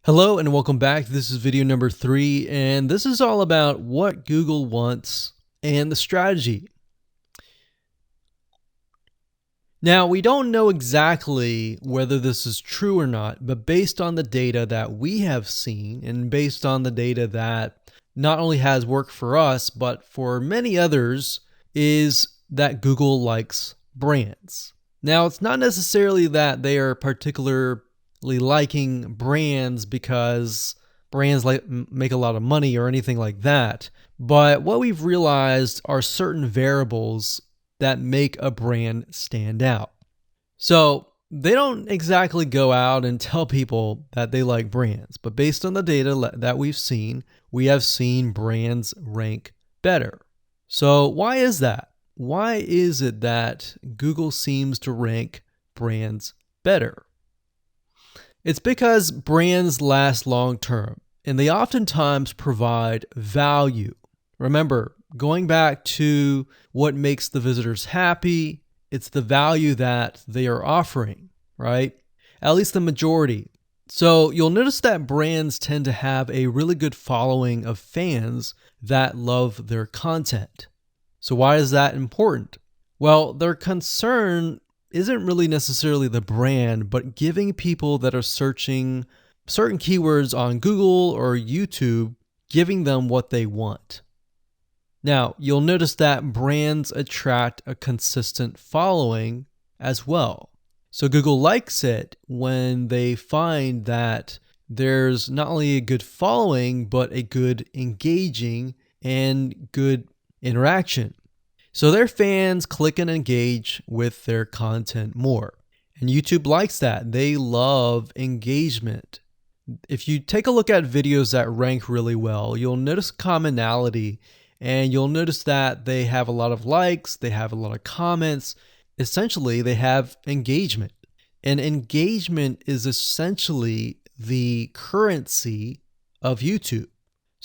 Hello and welcome back. This is video number 3, and this is all about what Google wants and the strategy. Now, we don't know exactly whether this is true or not, but based on the data that we have seen and based on the data that not only has worked for us, but for many others, is that Google likes brands. Now, it's not necessarily that they are particularly liking brands because brands make a lot of money or anything like that. But what we've realized are certain variables that make a brand stand out. So they don't exactly go out and tell people that they like brands, but based on the data that we've seen, we have seen brands rank better. So why is that? Why is it that Google seems to rank brands better? It's because brands last long term, and they oftentimes provide value. Remember, going back to what makes the visitors happy, it's the value that they are offering, right? At least the majority. So you'll notice that brands tend to have a really good following of fans that love their content. So why is that important? Well, their concern isn't really necessarily the brand, but giving people that are searching certain keywords on Google or YouTube, giving them what they want. Now, you'll notice that brands attract a consistent following as well. So Google likes it when they find that there's not only a good following, but a good engaging and good interaction. So their fans click and engage with their content more. And YouTube likes that. They love engagement. If you take a look at videos that rank really well, you'll notice commonality, and you'll notice that they have a lot of likes, they have a lot of comments. Essentially, they have engagement. And engagement is essentially the currency of YouTube.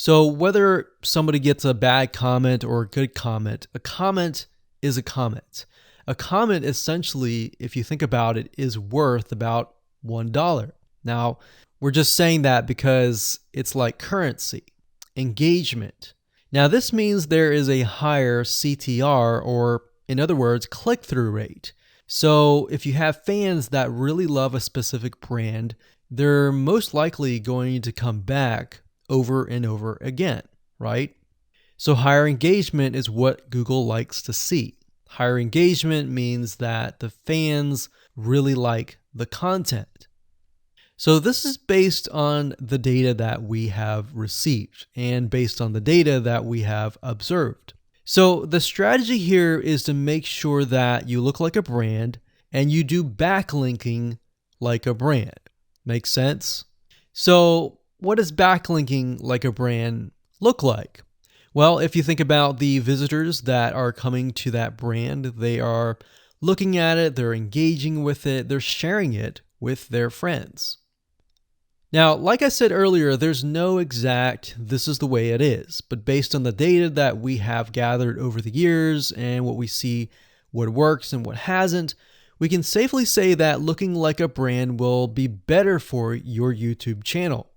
So whether somebody gets a bad comment or a good comment, a comment is a comment. A comment essentially, if you think about it, is worth about $1. Now, we're just saying that because it's like currency, engagement. Now, this means there is a higher CTR, or in other words, click-through rate. So if you have fans that really love a specific brand, they're most likely going to come back over and over again, right? So higher engagement is what Google likes to see. Higher engagement means that the fans really like the content. So this is based on the data that we have received and based on the data that we have observed. So the strategy here is to make sure that you look like a brand and you do backlinking like a brand. Make sense? So what does backlinking like a brand look like? Well, if you think about the visitors that are coming to that brand, they are looking at it, they're engaging with it, they're sharing it with their friends. Now, like I said earlier, there's no exact this is the way it is, but based on the data that we have gathered over the years and what we see what works and what hasn't, we can safely say that looking like a brand will be better for your YouTube channel.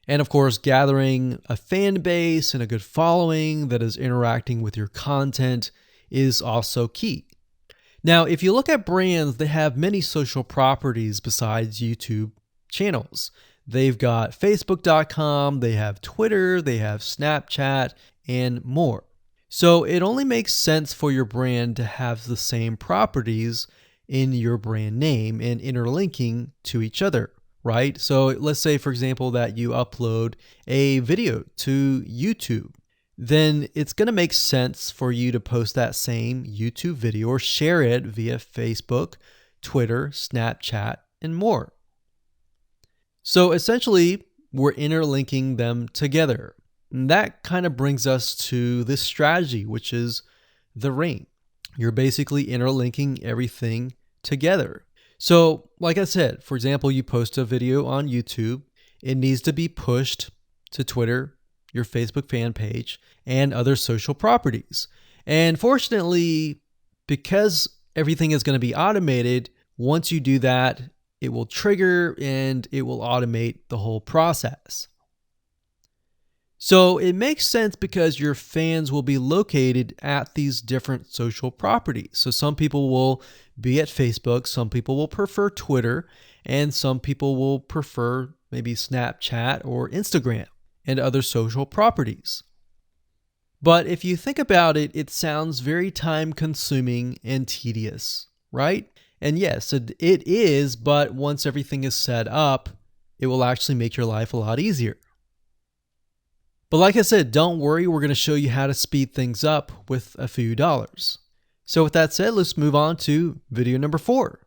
And of course, gathering a fan base and a good following that is interacting with your content is also key. Now, if you look at brands, they have many social properties besides YouTube channels. They've got Facebook.com, they have Twitter, they have Snapchat, and more. So it only makes sense for your brand to have the same properties in your brand name and interlinking to each other. Right? So let's say, for example, that you upload a video to YouTube. Then it's going to make sense for you to post that same YouTube video or share it via Facebook, Twitter, Snapchat, and more. So essentially, we're interlinking them together. And that kind of brings us to this strategy, which is the ring. You're basically interlinking everything together. So, like I said, for example, you post a video on YouTube, it needs to be pushed to Twitter, your Facebook fan page, and other social properties. And fortunately, because everything is going to be automated, once you do that, it will trigger and it will automate the whole process. So it makes sense because your fans will be located at these different social properties. So some people will be at Facebook, some people will prefer Twitter, and some people will prefer maybe Snapchat or Instagram and other social properties. But if you think about it, it sounds very time consuming and tedious, right? And yes, it is, but once everything is set up, it will actually make your life a lot easier. But like I said, don't worry, we're going to show you how to speed things up with a few dollars. So with that said, let's move on to video number 4.